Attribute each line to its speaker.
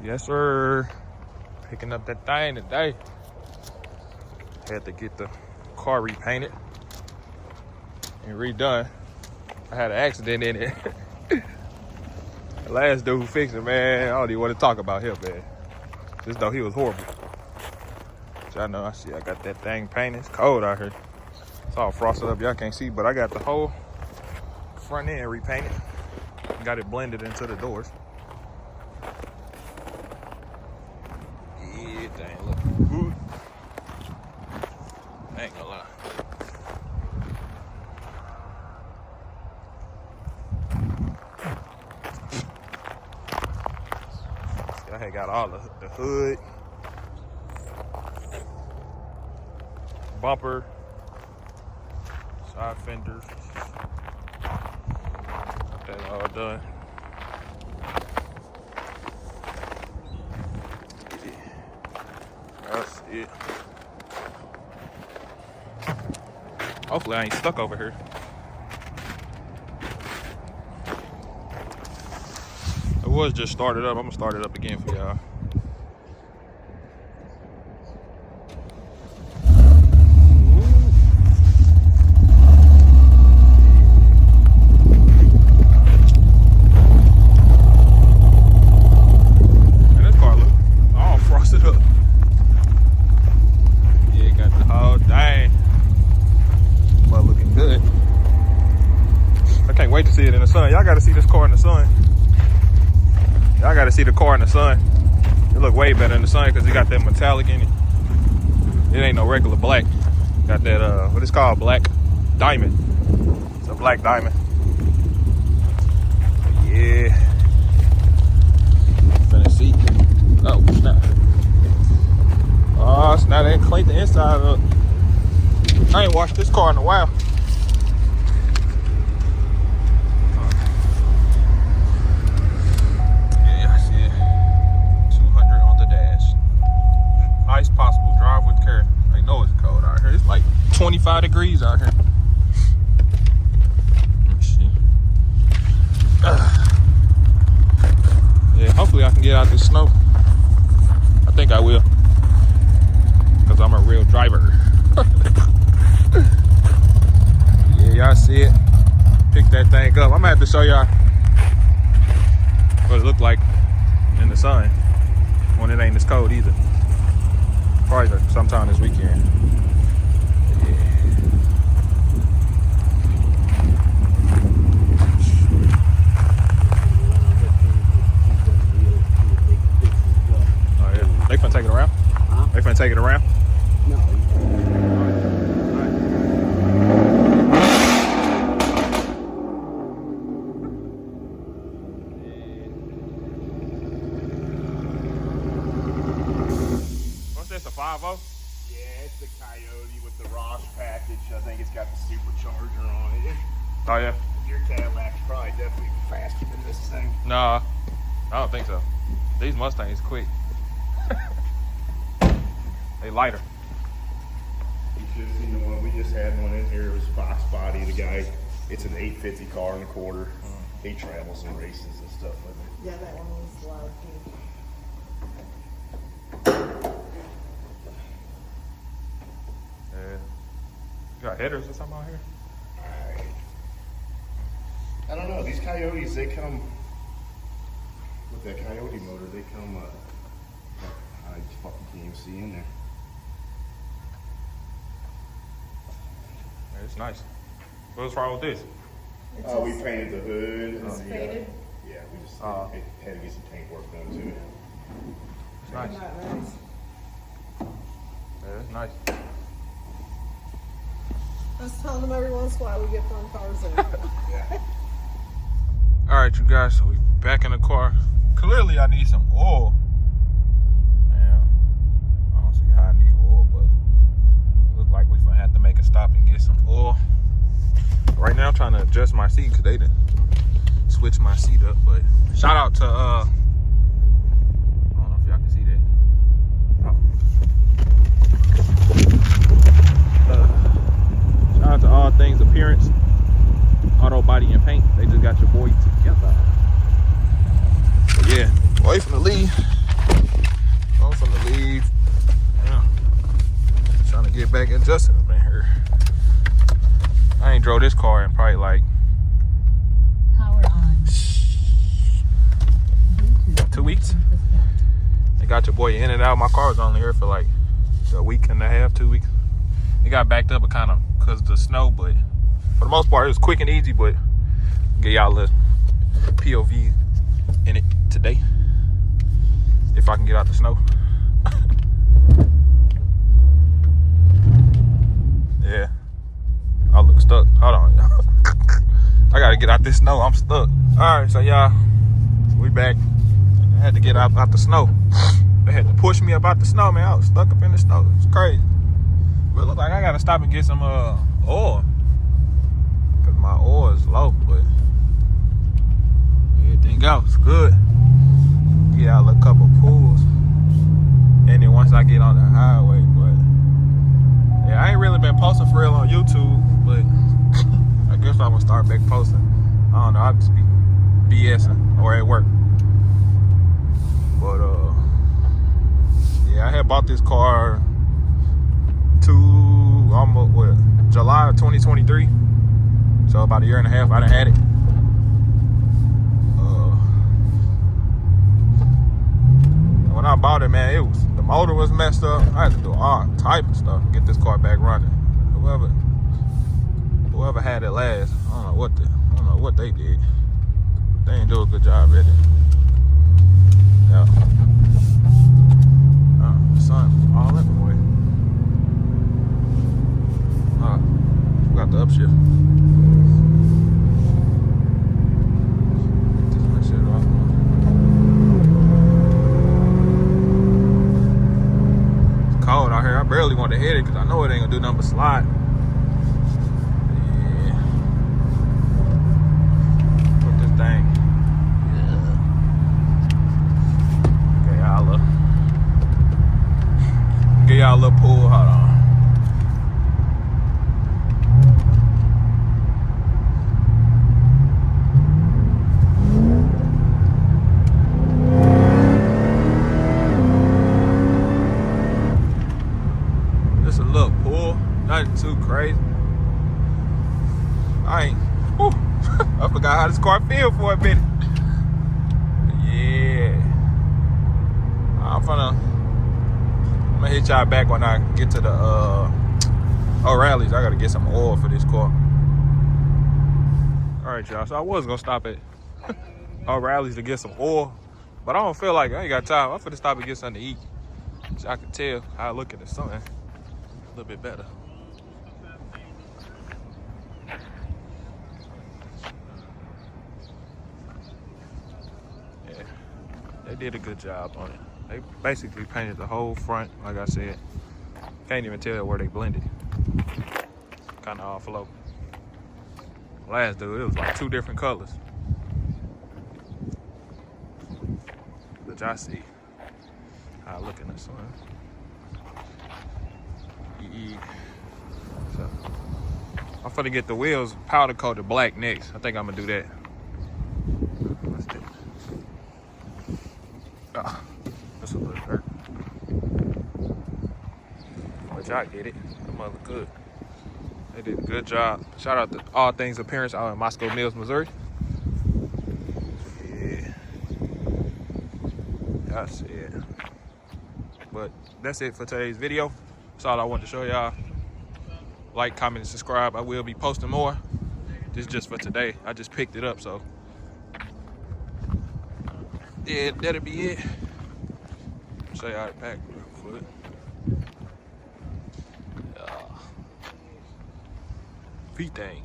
Speaker 1: Yes, sir. Picking up that thing today. Had to get the car repainted and redone. I had an accident in it. The last dude who fixed it, man, I don't even want to talk about him, man. Just though he was horrible. Y'all know, I got that thing painted. It's cold out here. It's all frosted up. Y'all can't see, but I got the whole front end repainted. Got it blended into the doors. Yeah, dang, look good. I ain't gonna lie. I had got all the hood, bumper, side fenders. Got that all done. That's it. Hopefully I ain't stuck over here. It was just started up. I'm gonna start it up again for y'all. Man, this car look all frosted up. Yeah, got the whole thing. But looking good. I can't wait to see it in the sun. Y'all gotta see this car in the sun. Y'all gotta see the car in the sun. It look way better in the sun because it got that metallic in it. It ain't no regular black. Got that, what it's called, black diamond. It's a black diamond. Yeah. Finna see. Oh, snap. Oh, snap, they cleaned the inside up. I ain't washed this car in a while. Yeah, I see it. 200 on the dash. Nice possible. Drive with care. I know it's cold out here. It's like 25 degrees out here. Let me see. Yeah, hopefully I can get out this snow. I think I will. Because I'm a real driver. Yeah, y'all see it. Pick that thing up. I'm gonna have to show y'all what it looked like in the sun when it ain't as cold either. Probably sometime this weekend. Yeah. Oh, yeah. They finna take it around? Huh? They finna take it around? No. It's a 5.0?
Speaker 2: Yeah, it's the Coyote with the Ross package. I think it's got the supercharger on it.
Speaker 1: Oh, yeah?
Speaker 2: Your Cadillac's probably definitely faster than this thing.
Speaker 1: Nah, I don't think so. These Mustangs quick. They lighter.
Speaker 2: You should have seen the one. We just had one in here. It was Fox Body. The guy, it's an 850 car and a quarter. He travels and races and stuff with it.
Speaker 3: Yeah, that one was loud too.
Speaker 1: You got headers or something out here?
Speaker 2: I don't know. These Coyotes, they come with that Coyote motor. They come. I fucking can't even see in there.
Speaker 1: Yeah, it's nice. What's wrong with this?
Speaker 2: Oh, we painted the hood.
Speaker 3: It's faded.
Speaker 2: Yeah, we just had to get some paint work done to it.
Speaker 1: It's nice.
Speaker 3: Nice.
Speaker 1: Yeah, it's nice.
Speaker 3: I was telling them every once in a while we get fun cars in.
Speaker 2: Yeah.
Speaker 1: All right, you guys, so we back in the car. Clearly, I need some oil. Damn, I don't see how I need oil, but it look like we gonna have to make a stop and get some oil. Right now, I'm trying to adjust my seat because they didn't switch my seat up. But shout out to I don't know if y'all can see that. Shout out to All Things Appearance, Auto Body and Paint. They just got your boy together. But yeah, away from the lead. finna leave. Yeah. Trying to get back adjusted up in here. I ain't drove this car in probably like
Speaker 4: Power on.
Speaker 1: 2 weeks. They got your boy in and out. My car was only here for like a week and a half, 2 weeks. It got backed up kind of because of the snow, but for the most part, it was quick and easy. But get y'all a POV in it today if I can get out the snow. Yeah, I look stuck. Hold on, y'all. I gotta get out this snow. I'm stuck. All right, so y'all, we back. I had to get out the snow. They had to push me up out the snow, man. I was stuck up in the snow. It's crazy. But it look like I gotta stop and get some oil, cause my oil is low. But everything else good. Get out a couple pools, and then once I get on the highway, but yeah, I ain't really been posting for real on YouTube, but I guess I'm gonna start back posting. I don't know, I just be BSing or at work. But yeah, I had bought this car July of 2023. So about a year and a half I done had it. When I bought it, man, the motor was messed up. I had to do all type of stuff to get this car back running. Whoever had it last, I don't know what they did. They didn't do a good job at it. Yeah. The sun all up the way. Got the upshift. Get this shit off. It's cold out here. I barely want to hit it because I know it ain't gonna do nothing but slide. Yeah. Put this thing. Yeah. Give y'all a little pull. Hold on. Just a little pull. Nothing too crazy. I forgot how this car feel for a minute. Yeah. I'm gonna hit y'all back when I get to the O'Reilly's. I gotta get some oil for this car. Alright, y'all. So I was gonna stop at O'Reilly's to get some oil, but I don't feel like I ain't got time. I'm finna stop and get something to eat, so I can tell how I look in the sun a little bit better. Yeah, they did a good job on it. They basically painted the whole front, like I said. Can't even tell where they blended. Kind of off low. Last dude, it was like 2 different colors. But y'all see how I look in the sun. So, I'm finna get the wheels powder coated black next. I think I'm gonna do that. What's that? Oh. That's a little hurt. But y'all get it. Them mother good. They did a good job. Shout out to All Things Appearance out in Moscow Mills, Missouri. Yeah. That's it. But that's it for today's video. That's all I wanted to show y'all. Like, comment, and subscribe. I will be posting more. This is just for today. I just picked it up, so yeah, that'll be it. Show y'all the back real quick. Feet thing.